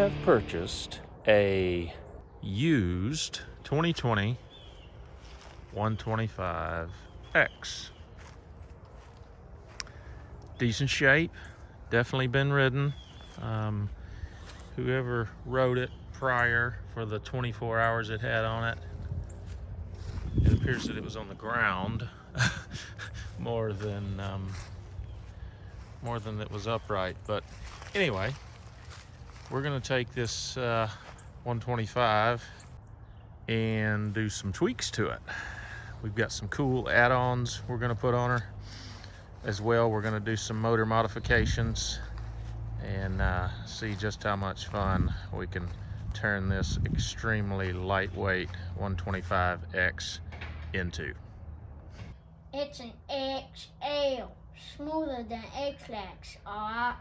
have purchased a used 2020 125X. Decent shape, definitely been ridden. Whoever rode it prior for the 24 hours it had on it, it appears that it was on the ground more than it was upright. But anyway, we're gonna take this 125 and do some tweaks to it. We've got some cool add-ons we're gonna put on her as well. We're gonna do some motor modifications and see just how much fun we can turn this extremely lightweight 125X into. It's an XL, smoother than XLX, alright?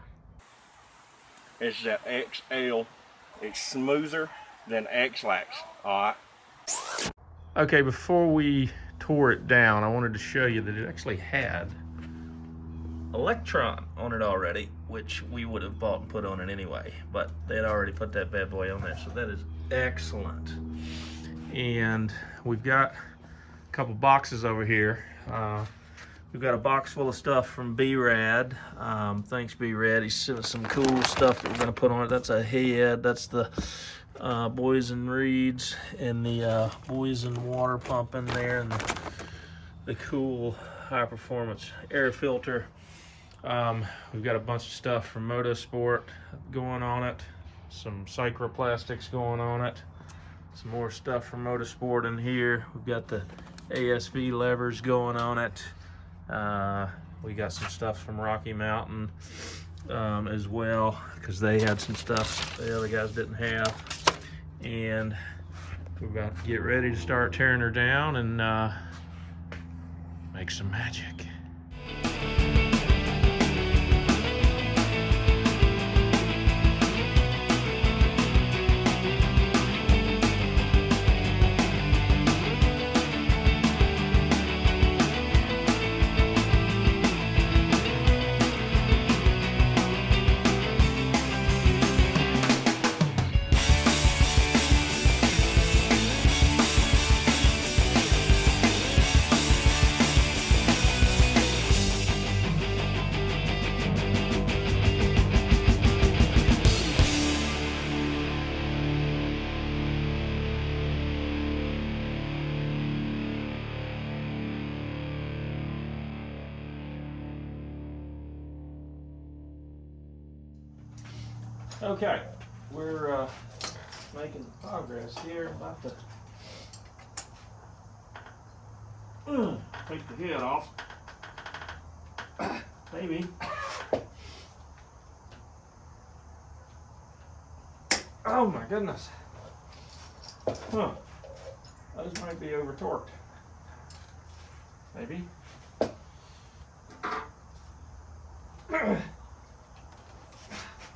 It's that XL. It's smoother than XLax, alright? Okay, before we tore it down, I wanted to show you that it actually had a Lectron on it already, which we would have bought and put on it anyway, but they had already put that bad boy on there, so that is excellent. And we've got a couple boxes over here. We've got a box full of stuff from BeRad. Thanks BeRad, he sent us some cool stuff that we're gonna put on it. That's a head, that's the Boyesen reeds, and the Boyesen water pump in there, and the cool high performance air filter. We've got a bunch of stuff from Motosport going on it, some CYCRA plastics going on it, some more stuff from Motosport in here. We've got the ASV Levers going on it. We got some stuff from Rocky Mountain as well, because they had some stuff the other guys didn't have. And we're about to get ready to start tearing her down and make some magic. Okay, we're making progress here. About to take the head off. Maybe. Oh my goodness. Huh. Those might be over torqued. Maybe.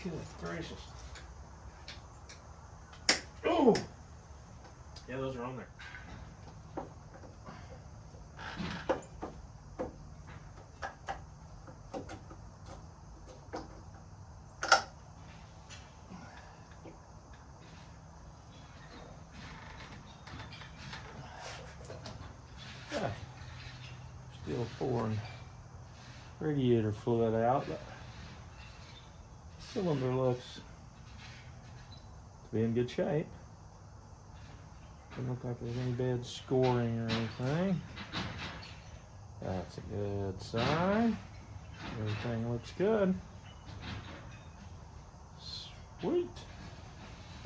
Good gracious. Oh! Yeah, those are on there. Okay. Still pouring radiator fluid out, but cylinder looks to be in good shape. Doesn't look like there's any bad scoring or anything. That's a good sign. Everything looks good. Sweet.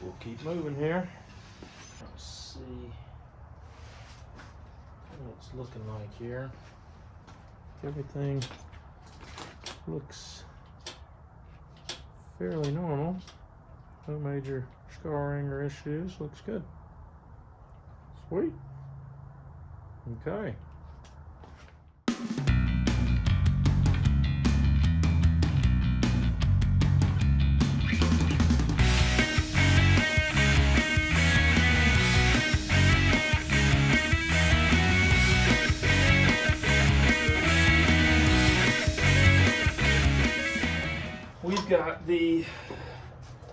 We'll keep moving here. Let's see what it's looking like here. Everything looks fairly normal. No major scarring or issues. Looks good. Sweet. Okay. We've got the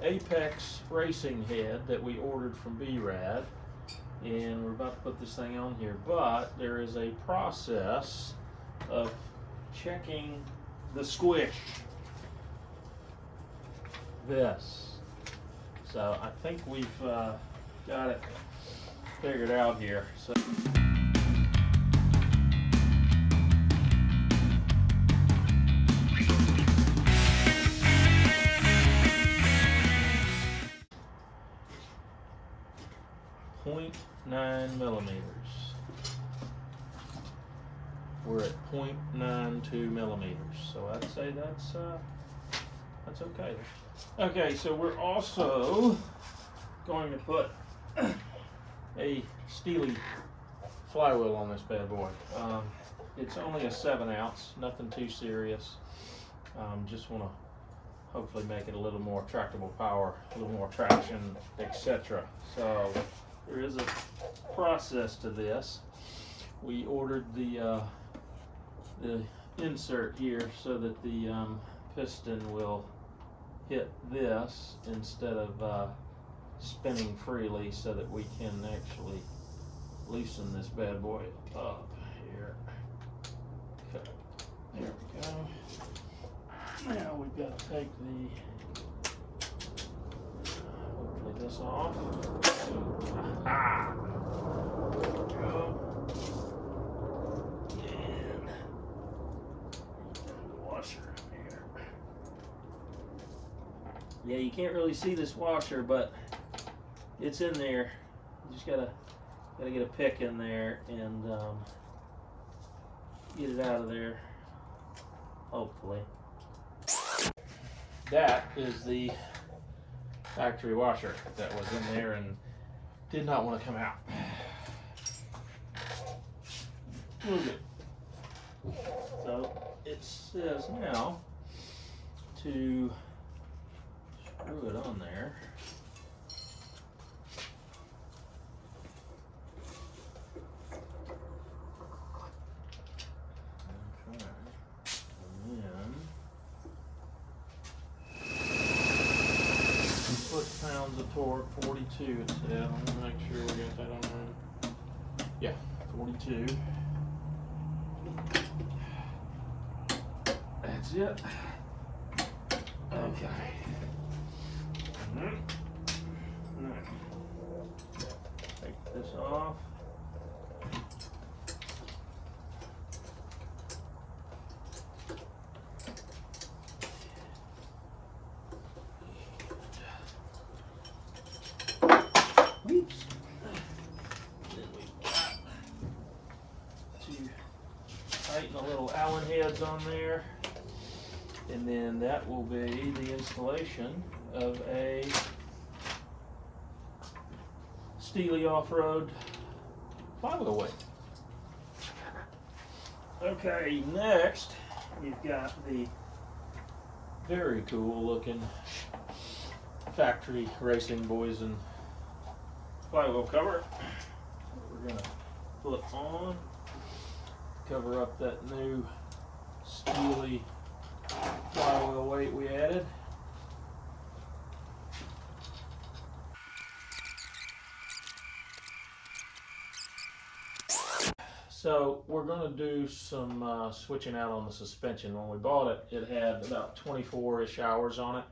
Apex racing head that we ordered from BeRad, and we're about to put this thing on here, but there is a process of checking the squish. This. So I think we've got it figured out here. So. .9 millimeters. We're at 0.92 millimeters, so I'd say that's okay. Okay, so we're also going to put a Steahly Flywheel on this bad boy. It's only a 7-ounce, nothing too serious. Just want to hopefully make it a little more tractable power, a little more traction, etc. So there is a process to this. We ordered the insert here so that the piston will hit this instead of spinning freely, so that we can actually loosen this bad boy up here. Okay, there we go. Now we've got to take hopefully this off. Ah! There we go. And the washer here. Yeah, you can't really see this washer, but it's in there. You just gotta get a pick in there and get it out of there, hopefully. That is the factory washer that was in there and did not want to come out. Move it. So it says now to screw it on there. Pounds of torque, 42 it said. I'm gonna make sure we got that on there. Yeah, 42. That's it. Okay. Take this off. Tighten the little Allen heads on there, and then that will be the installation of a Steahly off-road flywheel weight. Okay, next we've got the very cool looking factory racing Boyesen flywheel cover. We're gonna put on, cover up that new Steahly flywheel weight we added. So we're going to do some switching out on the suspension. When we bought it, it had about 24-ish hours on it.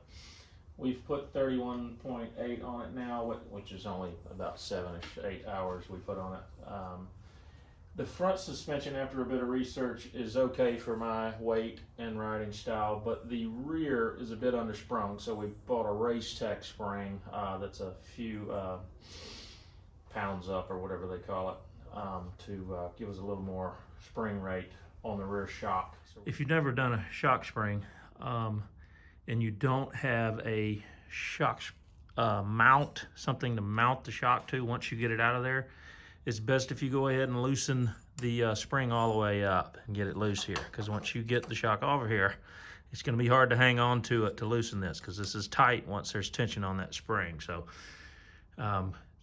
We've put 31.8 on it now, which is only about 7-ish, 8 hours we put on it. The front suspension, after a bit of research, is okay for my weight and riding style, but the rear is a bit undersprung, so we bought a Race Tech spring that's a few pounds up, or whatever they call it, to give us a little more spring rate on the rear shock. If you've never done a shock spring and you don't have a shock mount, something to mount the shock to once you get it out of there, it's best if you go ahead and loosen the spring all the way up and get it loose here, because once you get the shock over here, it's going to be hard to hang on to it to loosen this, because this is tight once there's tension on that spring. So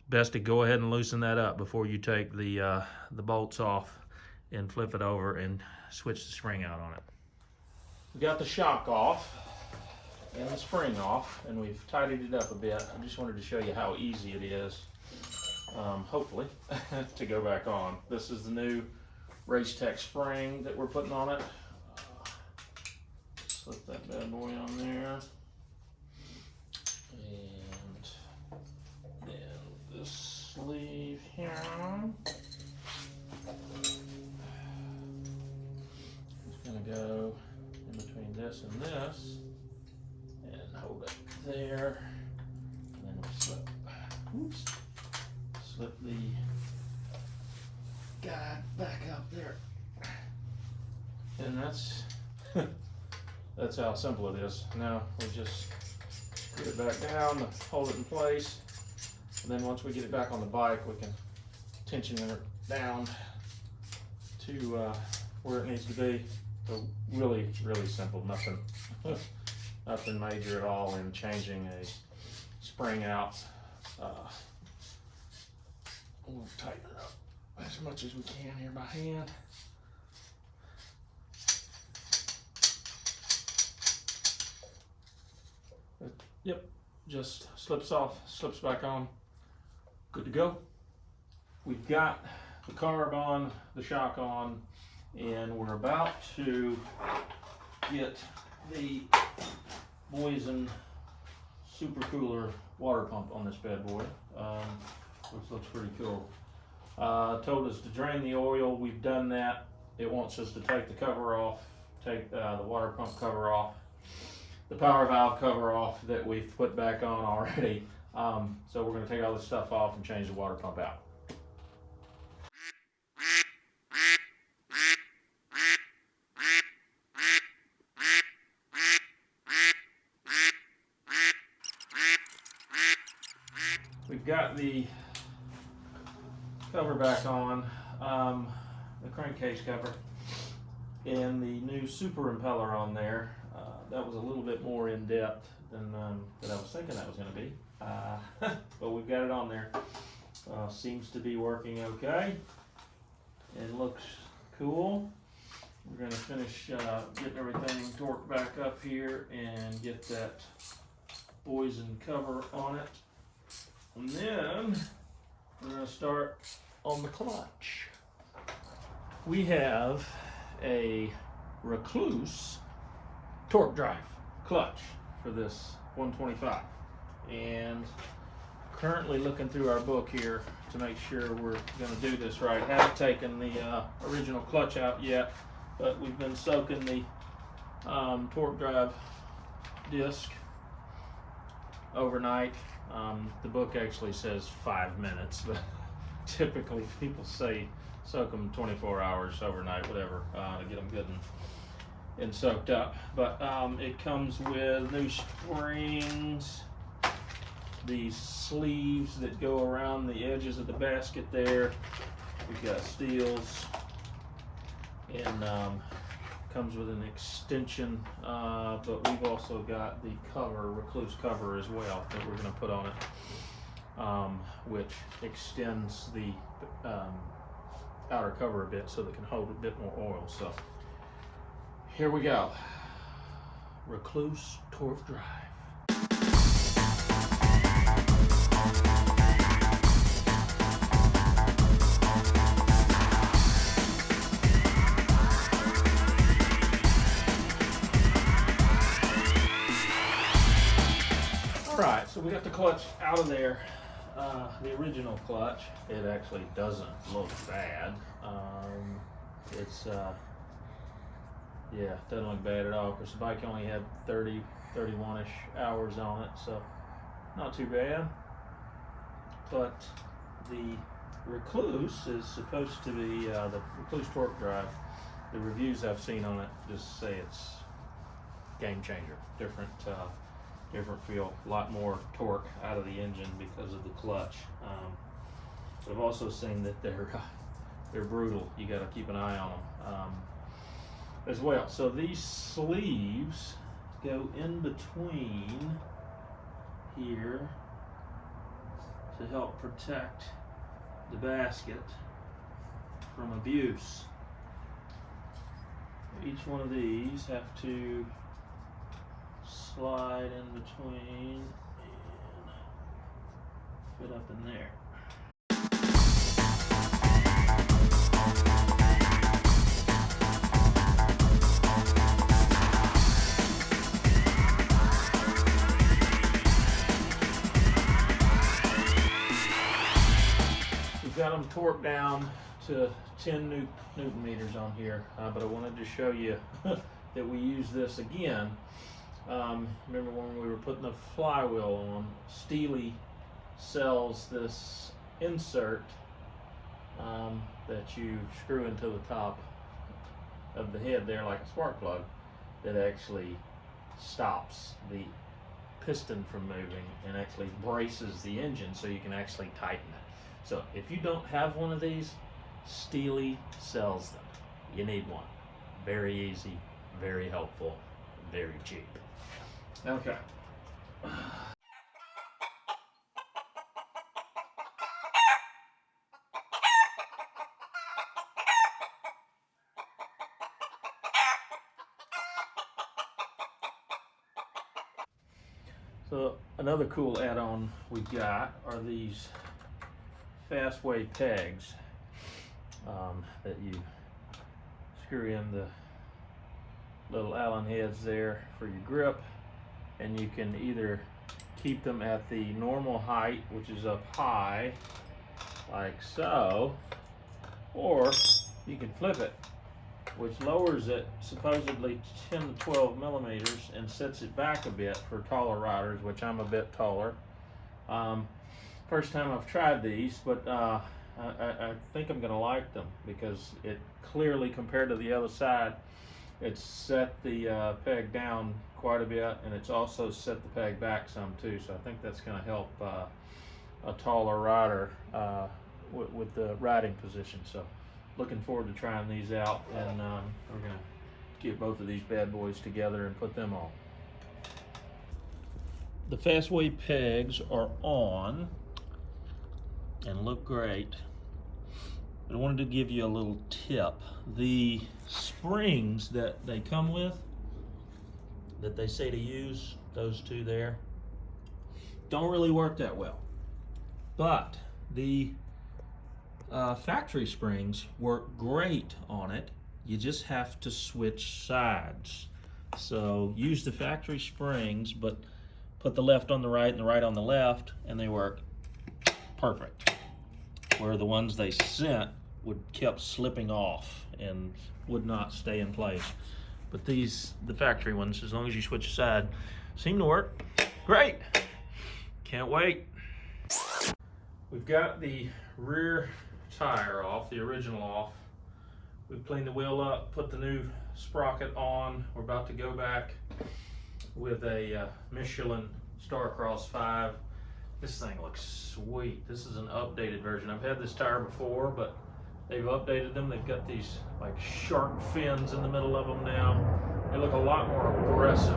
best to go ahead and loosen that up before you take the bolts off and flip it over and switch the spring out on it. We got the shock off, and the spring off, and we've tidied it up a bit. I just wanted to show you how easy it is, hopefully, to go back on. This is the new Race Tech spring that we're putting on it. Slip that bad boy on there. And then this sleeve here. It's gonna go in between this and this and hold it there. And then we slip the guide back up there. And that's that's how simple it is. Now we just put it back down to hold it in place, and then once we get it back on the bike, we can tension it down to where it needs to be. So really, really simple. Nothing, nothing major at all in changing a spring out. We'll tighten it up as much as we can here by hand. Yep, just slips off, slips back on, good to go. We've got the carb on, the shock on, and we're about to get the Boyesen Supercooler water pump on this bad boy, which looks pretty cool. Told us to drain the oil, we've done that. It wants us to take the cover off, take the water pump cover off, the power valve cover off that we've put back on already. So we're going to take all this stuff off and change the water pump out. We've got the cover back on, the crankcase cover, and the new super impeller on there. That was a little bit more in depth than I was thinking that was going to be, but we've got it on there. Seems to be working okay. It looks cool. We're going to finish getting everything torqued back up here and get that Boyesen cover on it, and then we're going to start on the clutch. We have a Rekluse TorqDrive clutch for this 125, and currently looking through our book here to make sure we're going to do this right. Haven't taken the original clutch out yet, but we've been soaking the TorqDrive disc overnight. The book actually says 5 minutes, but typically people say soak them 24 hours overnight, whatever, to get them good and soaked up. But it comes with new springs, these sleeves that go around the edges of the basket there. We've got steels, and comes with an extension, but we've also got the cover, Rekluse cover as well, that we're going to put on it, which extends the outer cover a bit so that it can hold a bit more oil. So here we go. Rekluse TorqDrive. Alright, so we got the clutch out of there. The original clutch, it actually doesn't look bad. Yeah, doesn't look bad at all. Of course, the bike only had 31-ish hours on it, so not too bad. But the Rekluse is supposed to be the Rekluse TorqDrive. The reviews I've seen on it just say it's game changer. Different feel, a lot more torque out of the engine because of the clutch. But I've also seen that they're brutal. You got to keep an eye on them as well. So these sleeves go in between here to help protect the basket from abuse. Each one of these have to slide in between and fit up in there. We've got them torqued down to 10 Newton meters on here, but I wanted to show you that we use this again. Remember when we were putting the flywheel on, Steahly sells this insert that you screw into the top of the head there like a spark plug that actually stops the piston from moving and actually braces the engine so you can actually tighten it. So if you don't have one of these, Steahly sells them. You need one. Very easy, very helpful, very cheap. Okay. So another cool add-on we got are these Fastway Pegs that you screw in the little Allen heads there for your grip, and you can either keep them at the normal height, which is up high like so, or you can flip it, which lowers it supposedly 10 to 12 millimeters and sets it back a bit for taller riders, which I'm a bit taller. First time I've tried these, but I think I'm gonna like them because it clearly, compared to the other side, it's set the peg down quite a bit, and it's also set the peg back some too. So I think that's gonna help a taller rider with the riding position. So looking forward to trying these out, and we're gonna get both of these bad boys together and put them on. The Fastway pegs are on and look great. But I wanted to give you a little tip. The springs that they come with, that they say to use, those two there, don't really work that well. But the factory springs work great on it. You just have to switch sides. So use the factory springs, but put the left on the right and the right on the left, and they work perfect. Where the ones they sent kept slipping off and would not stay in place. But these, the factory ones, as long as you switch side, seem to work great. Can't wait. We've got the rear tire off, the original off. We've cleaned the wheel up, put the new sprocket on. We're about to go back with a Michelin Starcross 5. This thing looks sweet. This is an updated version. I've had this tire before, but they've updated them. They've got these like shark fins in the middle of them now. They look a lot more aggressive.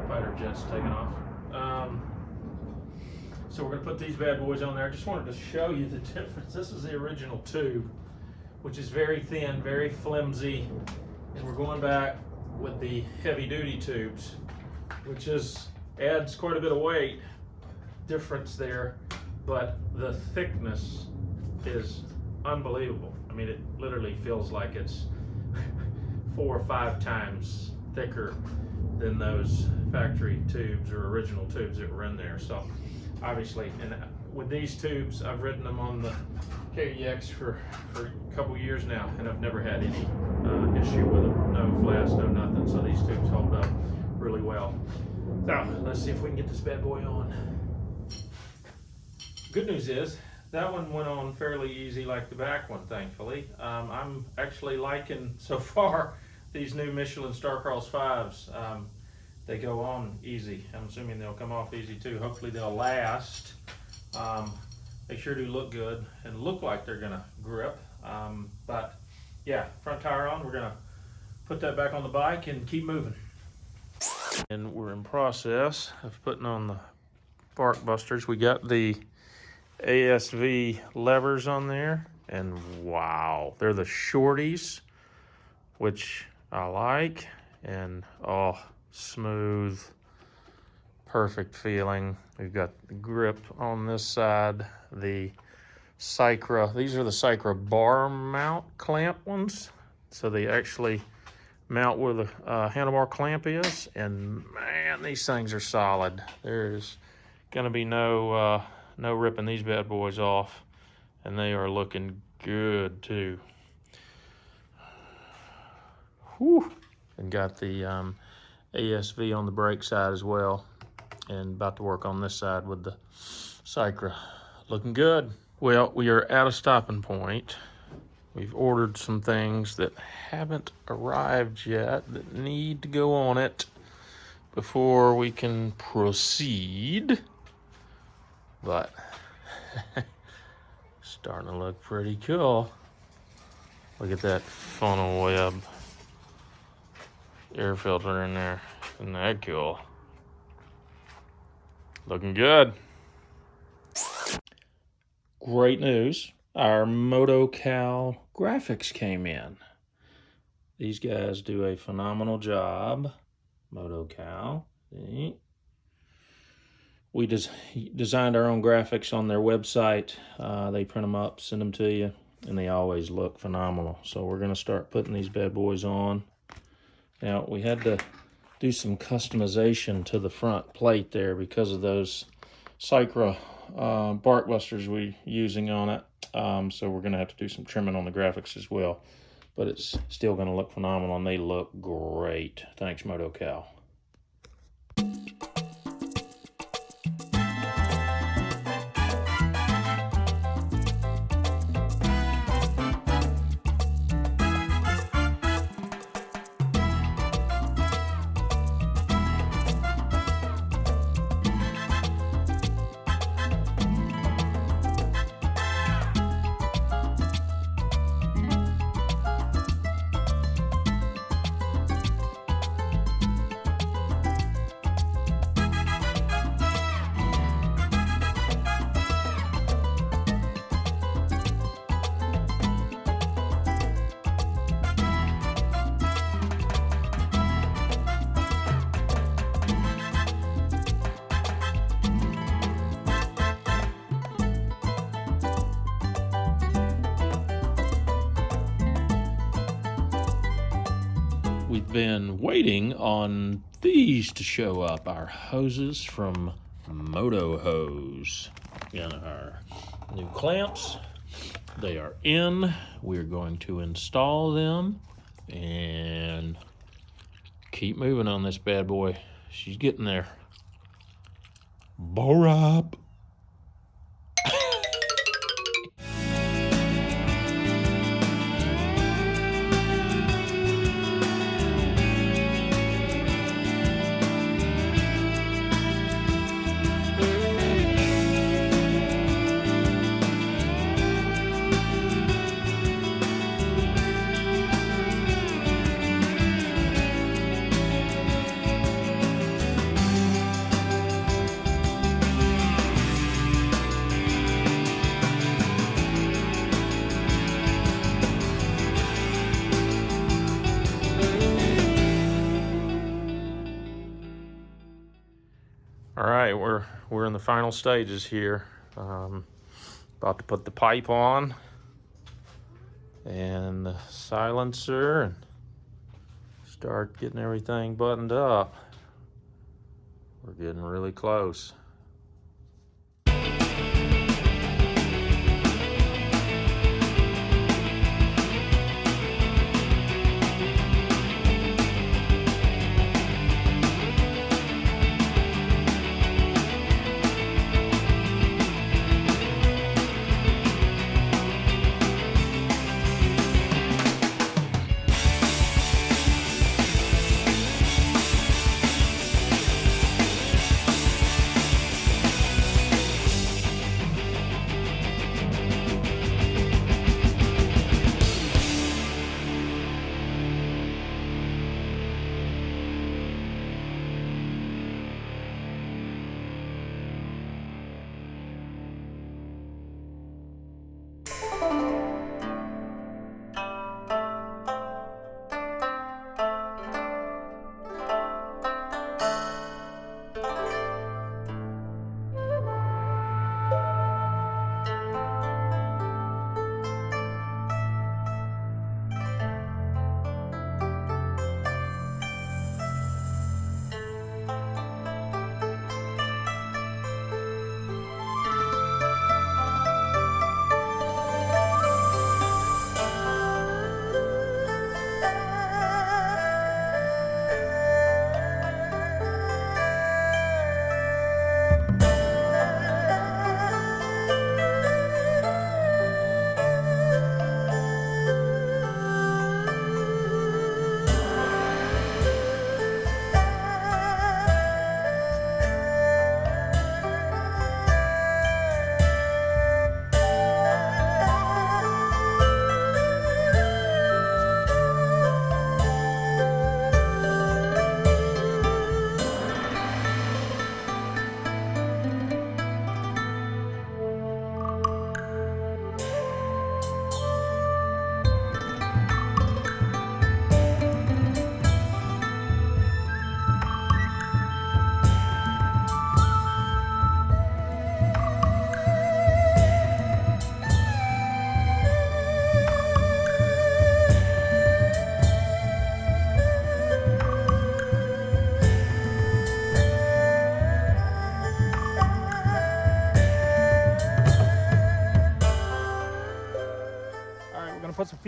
Fighter jet's taking off. So we're gonna put these bad boys on there. I just wanted to show you the difference. This is the original tube, which is very thin, very flimsy. And we're going back with the heavy duty tubes, which adds quite a bit of weight difference there, but the thickness is unbelievable. I mean, it literally feels like it's 4 or 5 times thicker than those factory tubes or original tubes that were in there. So obviously, and with these tubes, I've ridden them on the KEX for a couple years now, and I've never had any issue with them. No flats, no nothing. So these tubes hold up really well. So let's see if we can get this bad boy on. Good news is that one went on fairly easy, like the back one, thankfully. I'm actually liking so far these new Michelin Starcross 5s. They go on easy. I'm assuming they'll come off easy too. Hopefully they'll last. They sure do look good and look like they're gonna grip. But yeah, front tire on. We're gonna put that back on the bike and keep moving. And we're in process of putting on the spark busters. We got the ASV Levers on there, and wow, they're the shorties, which I like. And oh, smooth, perfect feeling. We've got the grip on this side, the CYCRA. These are the CYCRA bar mount clamp ones. So they actually mount where the handlebar clamp is, and man, these things are solid. There's gonna be no ripping these bad boys off, and they are looking good too. Whew. And got the ASV on the brake side as well, and about to work on this side with the CYCRA. Looking good. Well, we are at a stopping point. We've ordered some things that haven't arrived yet that need to go on it before we can proceed. But starting to look pretty cool. Look at that Funnelweb air filter in there. Isn't that cool? Looking good. Great news. Our Motocal Graphics came in. These guys do a phenomenal job. Motocal. See? We designed our own graphics on their website. They print them up, send them to you, and they always look phenomenal. So we're going to start putting these bad boys on. Now, we had to do some customization to the front plate there because of those CYCRA bark busters we're using on it. So we're going to have to do some trimming on the graphics as well. But it's still going to look phenomenal, and they look great. Thanks, Motocal. We've been waiting on these to show up, our hoses from MotoHose. And our new clamps, they are in. We're going to install them and keep moving on this bad boy. She's getting there. Bore up. All right, we're in the final stages here. About to put the pipe on and the silencer and start getting everything buttoned up. We're getting really close.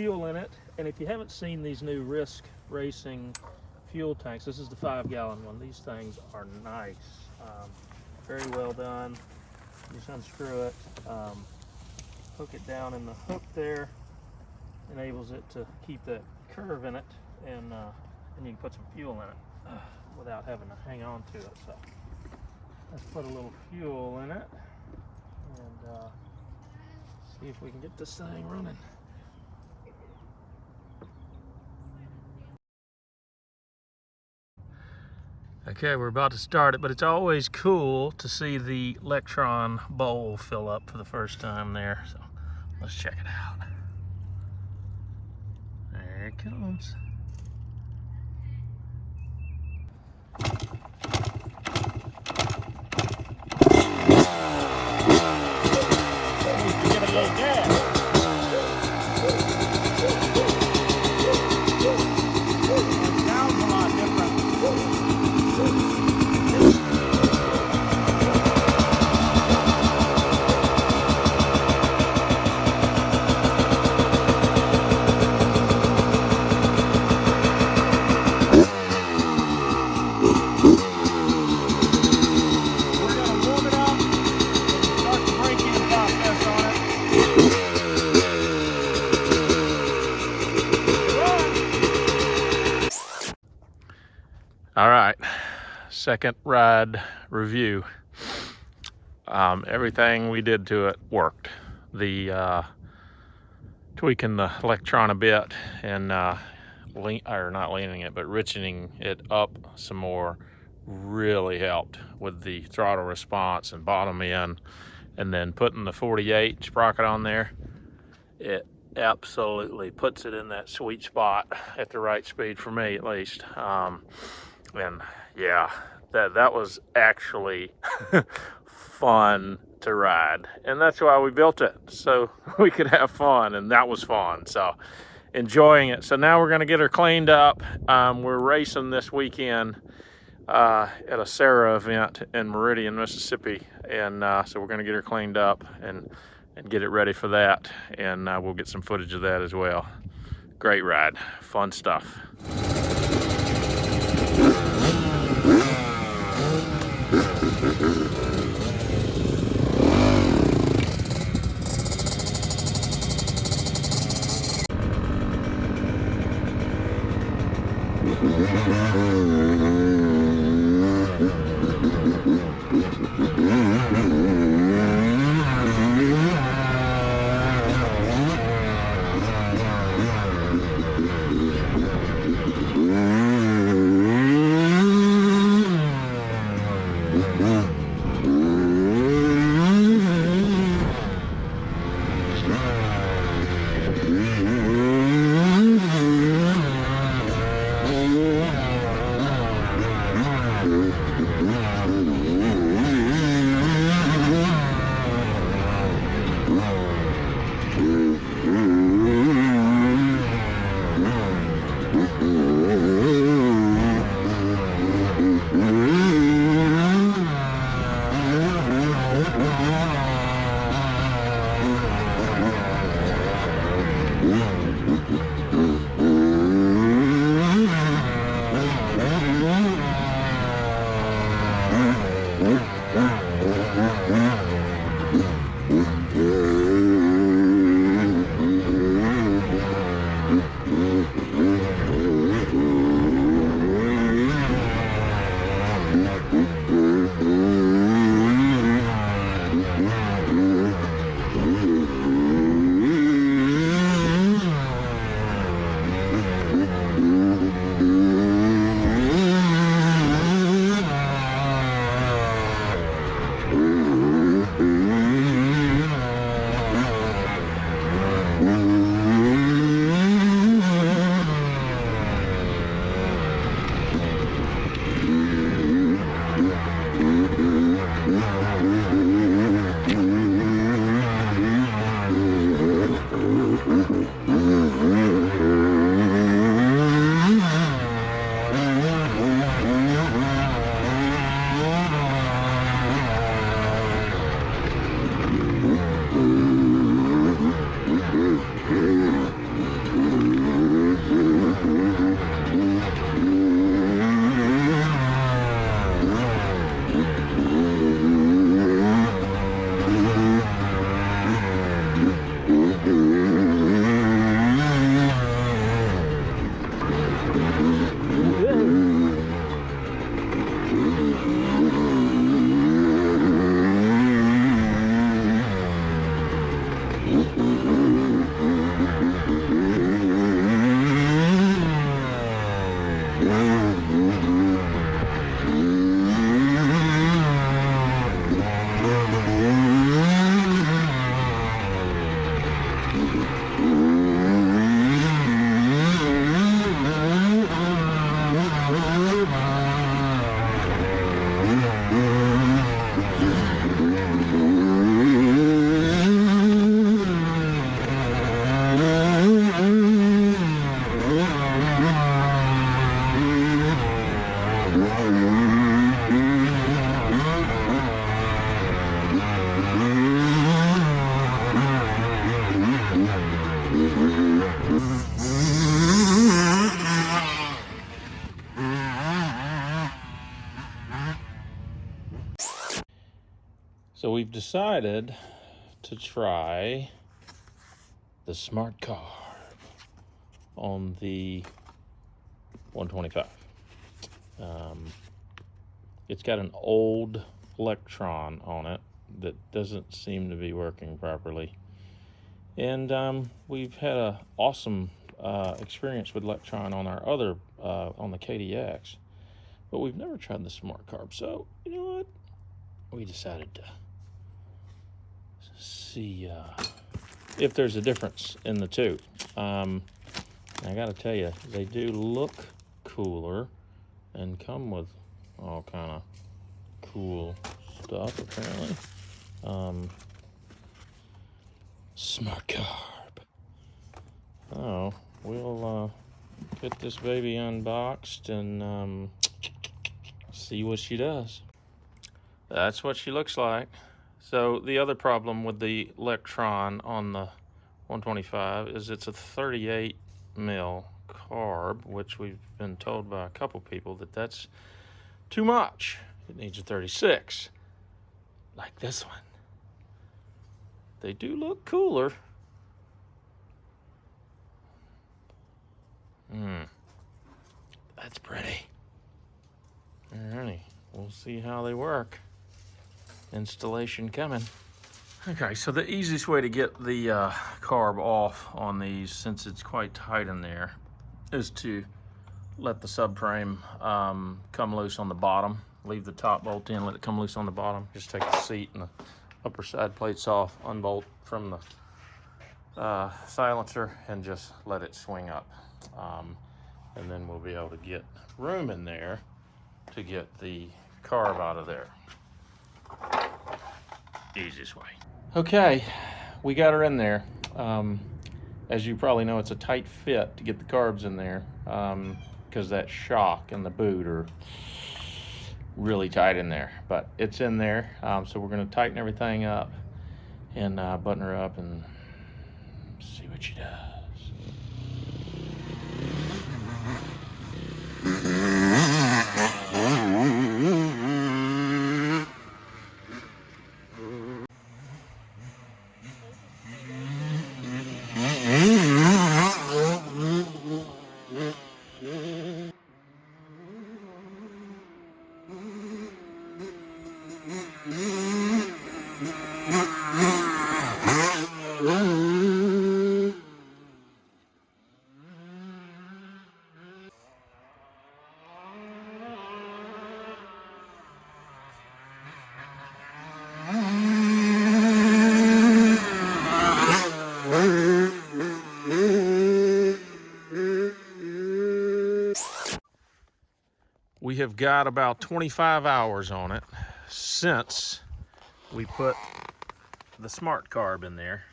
fuel in it. And if you haven't seen these new Risk Racing fuel tanks, this is the 5-gallon one. These things are nice, very well done. Just unscrew it, hook it down in the hook there, enables it to keep that curve in it, and you can put some fuel in it without having to hang on to it. So let's put a little fuel in it and see if we can get this thing running. Okay, we're about to start it, but it's always cool to see the Lectron bowl fill up for the first time there. So let's check it out. There it comes. Give it a little gas. It sounds a lot different. All right, second ride review. Everything we did to it worked. The tweaking the Lectron a bit and not leaning it, but richening it up some more really helped with the throttle response and bottom end. And then putting the 48 sprocket on there, it absolutely puts it in that sweet spot at the right speed for me, at least. And yeah, that was actually fun to ride, and that's why we built it, so we could have fun, and that was fun. So enjoying it. So now we're going to get her cleaned up. We're racing this weekend at a CYCRA event in Meridian, Mississippi, and so we're going to get her cleaned up and get it ready for that, and we'll get some footage of that as well. Great ride, fun stuff. So we've decided to try the Smart Carb on the 125. It's got an old Lectron on it that doesn't seem to be working properly. And we've had an awesome experience with Lectron on our other, on the KDX, but we've never tried the Smart Carb. So, you know what? We decided to see if there's a difference in the two. I gotta tell you, they do look cooler and come with all kind of cool stuff, apparently. Smart Carb. Oh, we'll get this baby unboxed and see what she does. That's what she looks like. So the other problem with the Lectron on the 125 is it's a 38 mil carb, which we've been told by a couple people that that's too much. It needs a 36, like this one. They do look cooler. That's pretty. Alrighty, we'll see how they work. Installation coming. Okay, so the easiest way to get the carb off on these, since it's quite tight in there, is to let the subframe come loose on the bottom. Leave the top bolt in, let it come loose on the bottom. Just take the seat and the upper side plates off, unbolt from the silencer, and just let it swing up. And then we'll be able to get room in there to get the carb out of there. Easiest way. Okay, we got her in there. As you probably know, it's a tight fit to get the carbs in there because that shock and the boot are really tight in there. But it's in there, so we're going to tighten everything up and button her up and see what she does. We have got about 25 hours on it since we put the Smart Carb in there.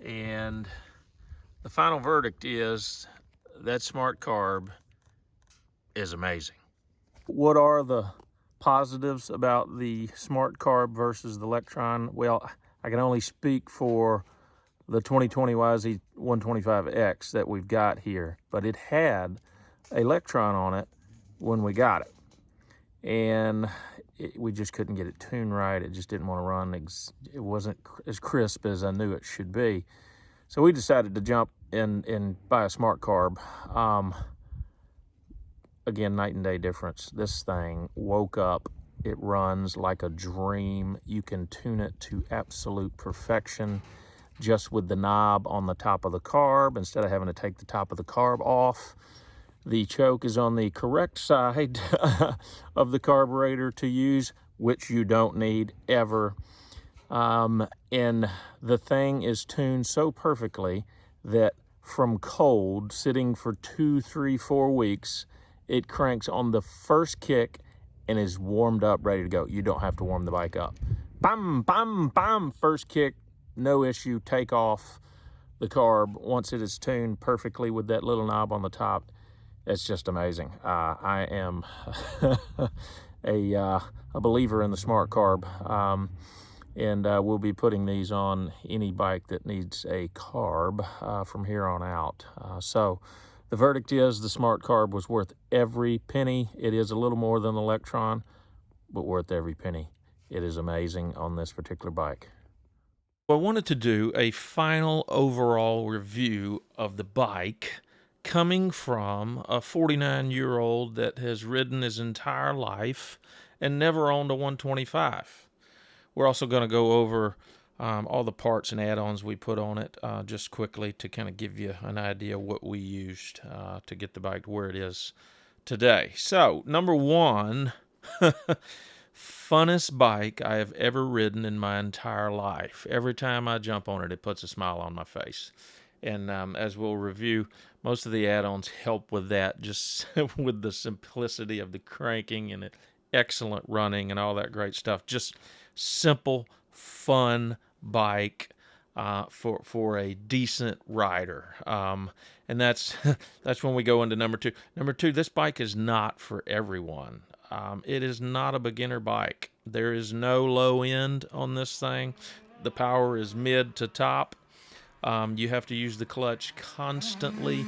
And the final verdict is that Smart Carb is amazing. What are the positives about the Smart Carb versus the Lectron? Well, I can only speak for the 2020 YZ125X that we've got here, but it had a Lectron on it when we got it, and we just couldn't get it tuned right. It just didn't want to run. It wasn't as crisp as I knew it should be. So we decided to jump in and buy a Smart Carb. Again, night and day difference. This thing woke up. It runs like a dream. You can tune it to absolute perfection just with the knob on the top of the carb instead of having to take the top of the carb off. The choke is on the correct side of the carburetor to use, which you don't need ever. And the thing is tuned so perfectly that from cold, sitting for 2, 3, 4 weeks, it cranks on the first kick and is warmed up, ready to go. You don't have to warm the bike up. Bam, bam, bam, first kick, no issue, take off the carb once it is tuned perfectly with that little knob on the top. It's just amazing. I am a believer in the Smart Carb, and we'll be putting these on any bike that needs a carb from here on out. So the verdict is the Smart Carb was worth every penny. It is a little more than the Lectron, but worth every penny. it is amazing on this particular bike. I wanted to do a final overall review of the bike coming from a 49-year-old that has ridden his entire life and never owned a 125. We're also going to go over all the parts and add-ons we put on it just quickly to kind of give you an idea of what we used to get the bike to where it is today. So, number one, funnest bike I have ever ridden in my entire life. Every time I jump on it, it puts a smile on my face. And as we'll review, most of the add-ons help with that, just with the simplicity of the cranking and excellent running and all that great stuff. Just simple, fun bike for a decent rider. And that's when we go into number two. Number two, this bike is not for everyone. It is not a beginner bike. There is no low end on this thing. The power is mid to top. You have to use the clutch constantly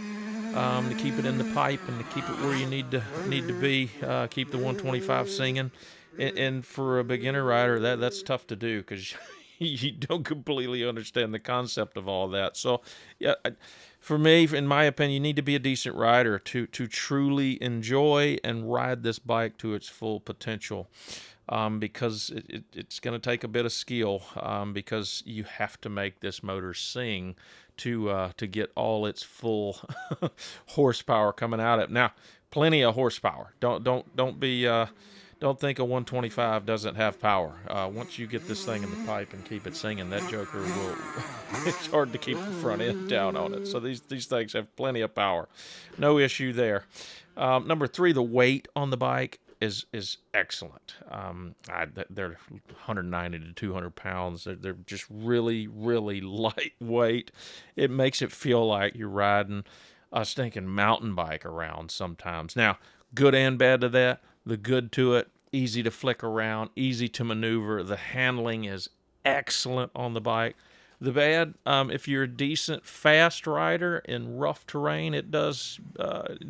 to keep it in the pipe and to keep it where you need to be. Keep the 125 singing. And for a beginner rider, that's tough to do because you don't completely understand the concept of all that. So, yeah, for me, in my opinion, you need to be a decent rider to truly enjoy and ride this bike to its full potential. Because it's going to take a bit of skill because you have to make this motor sing to get all its full horsepower coming out of it. Now, plenty of horsepower. Don't think a 125 doesn't have power. Once you get this thing in the pipe and keep it singing, that joker will. It's hard to keep the front end down on it. So these things have plenty of power. No issue there. Number three, the weight on the bike is excellent. They're 190 to 200 pounds. They're just really, really lightweight. It makes it feel like you're riding a stinking mountain bike around sometimes. Now, good and bad to that. The good to it, easy to flick around, easy to maneuver. The handling is excellent on the bike. The bad, if you're a decent fast rider in rough terrain, it does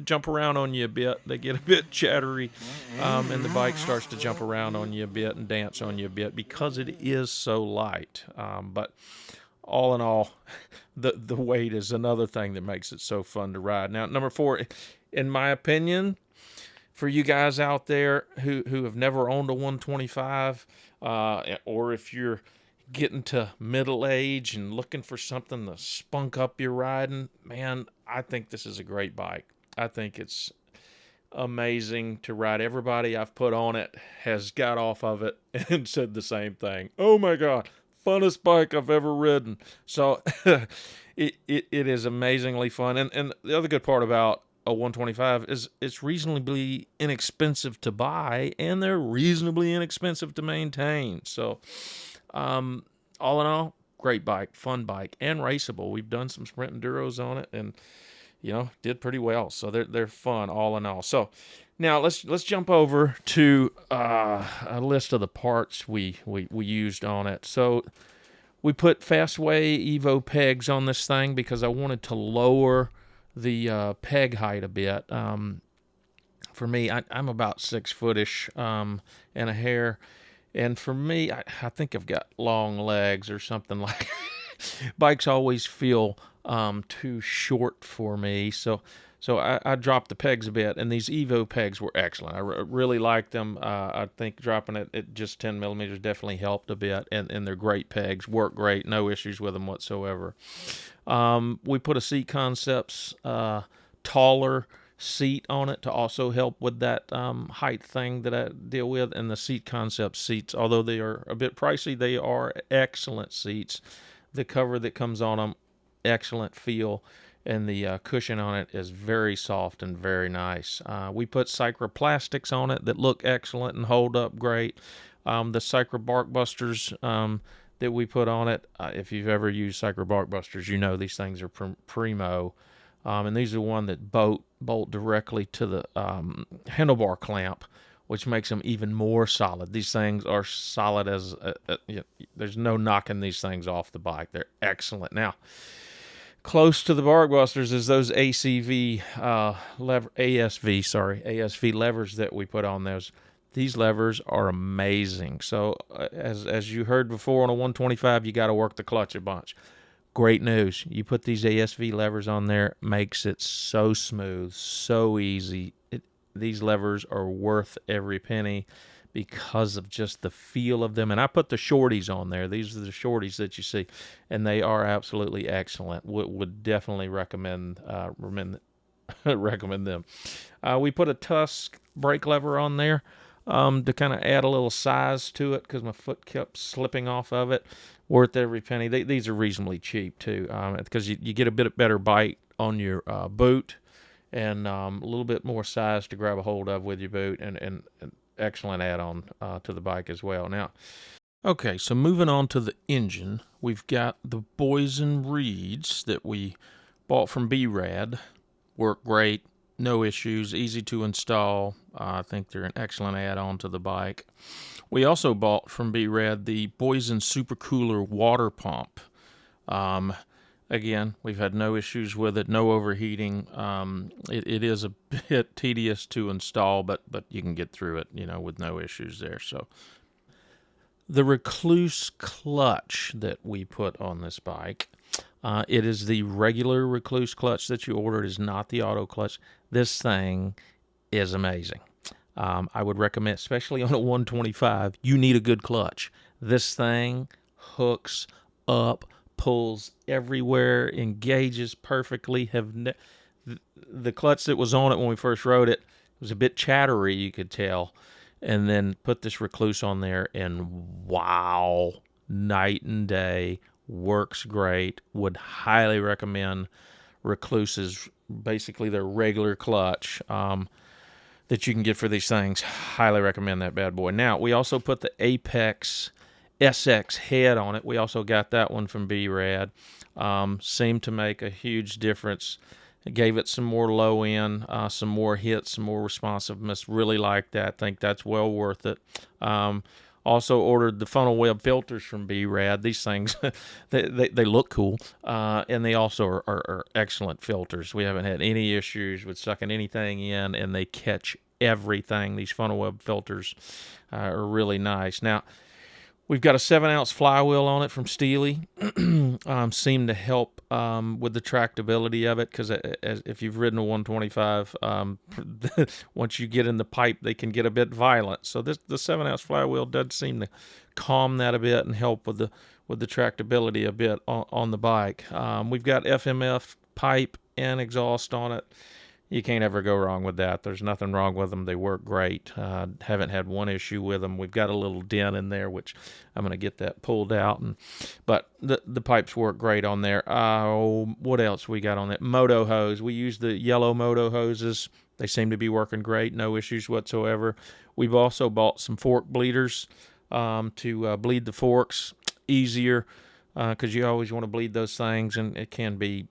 jump around on you a bit. They get a bit chattery, and the bike starts to jump around on you a bit and dance on you a bit because it is so light. But all in all, the weight is another thing that makes it so fun to ride. Now, number four, in my opinion, for you guys out there who have never owned a 125, or if you're getting to middle age and looking for something to spunk up your riding, man, I think this is a great bike. I think it's amazing to ride. Everybody I've put on it has got off of it and said the same thing. Oh my God, funnest bike I've ever ridden. So it is amazingly fun. And the other good part about a 125 is it's reasonably inexpensive to buy and they're reasonably inexpensive to maintain. So all in all, great bike, fun bike, and raceable. We've done some sprint enduros on it and did pretty well. So they're fun all in all. So now let's jump over to a list of the parts we used on it. So we put Fastway EVO Pegs on this thing because I wanted to lower the peg height a bit. For me, I'm about 6-footish and a hair, and for me, I think I've got long legs or something like that. Bikes always feel too short for me, so I dropped the pegs a bit, and these EVO pegs were excellent. I really liked them. I think dropping it at just 10 millimeters definitely helped a bit, and they're great pegs, work great, no issues with them whatsoever. We put a Seat Concepts taller seat on it to also help with that height thing that I deal with. And the Seat Concepts seats, although they are a bit pricey, they are excellent seats. The cover that comes on them, excellent feel, and the cushion on it is very soft and very nice. We put CYCRA plastics on it that look excellent and hold up great. The CYCRA bark busters that we put on it, if you've ever used CYCRA bark busters, you know these things are primo. And these are one that bolt directly to the handlebar clamp, which makes them even more solid. These things are solid as there's no knocking these things off the bike. They're excellent. Now, close to the bark busters is those ASV levers that we put on those. These levers are amazing. So as you heard before on a 125, you got to work the clutch a bunch. Great news. You put these ASV levers on there, makes it so smooth, so easy. These levers are worth every penny because of just the feel of them. And I put the shorties on there. These are the shorties that you see, and they are absolutely excellent. Would definitely recommend recommend them. We put a Tusk brake lever on there to kind of add a little size to it because my foot kept slipping off of it. Worth every penny. These are reasonably cheap too because you get a bit better bite on your boot and a little bit more size to grab a hold of with your boot, and an excellent add-on to the bike as well. Now, okay, so moving on to the engine, we've got the Boyesen reeds that we bought from BeRad. Work great, no issues, easy to install. I think they're an excellent add-on to the bike. We also bought from BeRad the Boyesen Supercooler water pump. Again, we've had no issues with it, no overheating. It is a bit tedious to install, but you can get through it, with no issues there. So the Rekluse clutch that we put on this bike, it is the regular Rekluse clutch that you ordered. It is not the auto clutch. This thing is amazing. I would recommend, especially on a 125, you need a good clutch. This thing hooks up, pulls everywhere, engages perfectly. The clutch that was on it when we first rode it was a bit chattery, you could tell. And then put this Rekluse on there, and wow, night and day, works great. Would highly recommend Rekluse's, basically their regular clutch that you can get for these things. Highly recommend that bad boy. Now, we also put the Apex SX head on it. We also got that one from BeRad. Seemed to make a huge difference. It gave it some more low end, some more hits, some more responsiveness. Really like that. Think that's well worth it. Also ordered the Funnelweb filters from BeRad. These things, they look cool, and they also are excellent filters. We haven't had any issues with sucking anything in, and they catch everything. These Funnelweb filters are really nice. Now, we've got a 7-ounce flywheel on it from Steahly. Seemed to help with the tractability of it, because if you've ridden a 125, once you get in the pipe, they can get a bit violent. So the 7-ounce flywheel does seem to calm that a bit and help with the tractability a bit on the bike. We've got FMF pipe and exhaust on it. You can't ever go wrong with that. There's nothing wrong with them. They work great. Haven't had one issue with them. We've got a little dent in there, which I'm going to get that pulled out. But the pipes work great on there. What else we got on that? MotoHose. We use the yellow MotoHoses. They seem to be working great. No issues whatsoever. We've also bought some fork bleeders to bleed the forks easier, because you always want to bleed those things, and it can be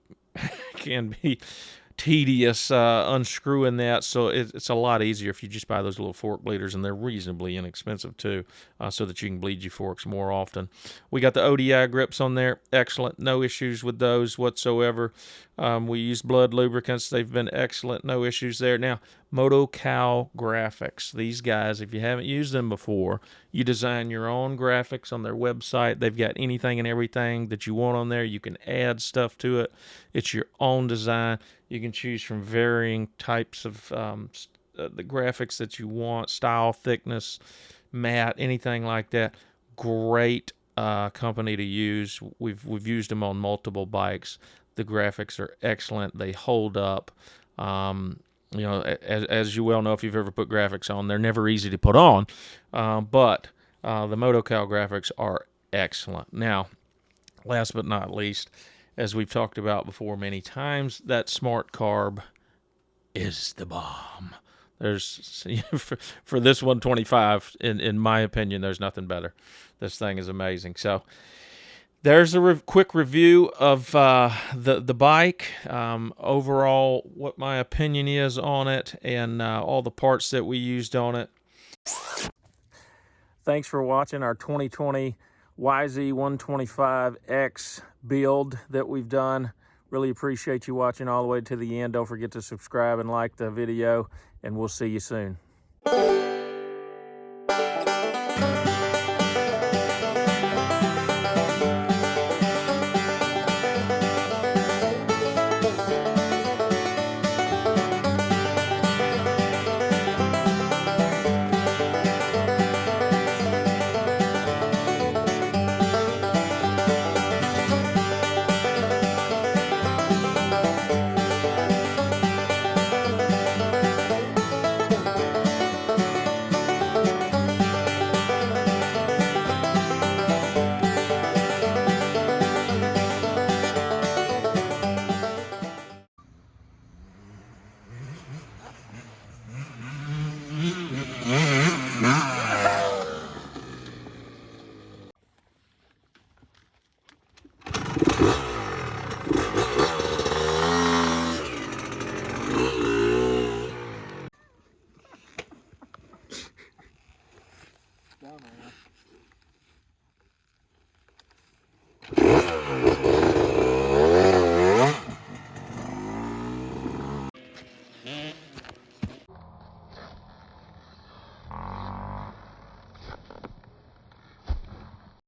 tedious unscrewing that, so it's a lot easier if you just buy those little fork bleeders, and they're reasonably inexpensive too, so that you can bleed your forks more often. We got the ODI Grips on there. Excellent. No issues with those whatsoever. We use Blood Lubricants. They've been excellent. No issues there. Now, Motocal Graphics. These guys, if you haven't used them before, you design your own graphics on their website. They've got anything and everything that you want on there. You can add stuff to it. It's your own design. You can choose from varying types of the graphics that you want, style, thickness, matte, anything like that. Great company to use. We've used them on multiple bikes. The graphics are excellent. They hold up. As you well know, if you've ever put graphics on, they're never easy to put on. But the Motocal graphics are excellent. Now, last but not least, as we've talked about before many times, that smart carb is the bomb. There's for this 125, in my opinion, there's nothing better. This thing is amazing. So there's a quick review of the bike, overall, what my opinion is on it, and all the parts that we used on it. Thanks for watching our 2020 YZ125X build that we've done. Really appreciate you watching all the way to the end. Don't forget to subscribe and like the video, and we'll see you soon.